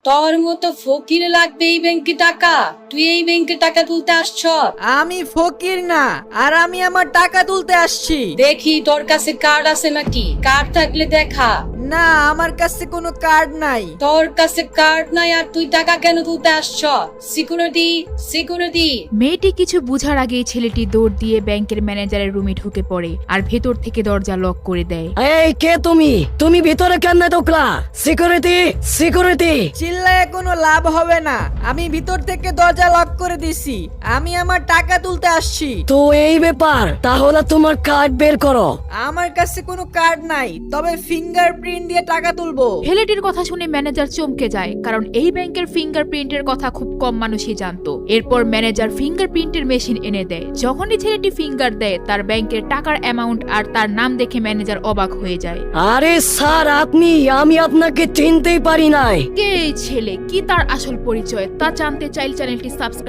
তোর মতো ফকির লাগবে এই ব্যাংকে টাকা? তুই এই ব্যাংকে টাকা তুলতে আসছ? আমি ফকির না, আর আমি আমার টাকা তুলতে আসছি। দেখি তোর কাছে কার্ড আছে নাকি, কার্ড থাকলে দেখা। না, আমার কাছে কোনো কার্ড নাই। তোর কাছে কার্ড নাই আর তুই টাকা কেন তুলতে আসছ? Security, security. মেয়েটি কিছু বুঝার আগেই ছেলেটি দৌড় দিয়ে ব্যাংকের ম্যানেজারের রুমে ঢুকে পড়ে আর ভেতর থেকে দরজা লক করে দেয়। এই কে তুমি? তুমি ভিতরে কেন ঢুকলা? Security, security. চিল্লায় কোনো লাভ হবে না, আমি ভিতর থেকে দরজা লক করে দিছি। আমি আমার টাকা তুলতে আসছি। তো এই ব্যাপার, তাহলে তোমার কার্ড বের করো। আমার কাছে কোনো কার্ড নাই, তবে ফিঙ্গারপ্রিন্ট দিয়ে টাকা তুলবো। ছেলেটির কথা শুনে ম্যানেজার চমকে যায়, কারণ এই ব্যাংকের ফিঙ্গারপ্রিন্টের কথা খুব কম মানুষই জানতো। এরপর ম্যানেজার ফিঙ্গারপ্রিন্টের মেশিন এনে দেয়। যখনই ছেলেটি ফিঙ্গার দেয়, তার ব্যাংকের টাকার অ্যামাউন্ট আর তার নাম দেখে ম্যানেজার অবাক হয়ে যায়। আরে স্যার, আমি আপনাকে চিনতেই পারি নাই। কে এই ছেলে, কি তার আসল পরিচয় তা জানতে চাইলে চ্যানেলটি সাবস্ক্রাইব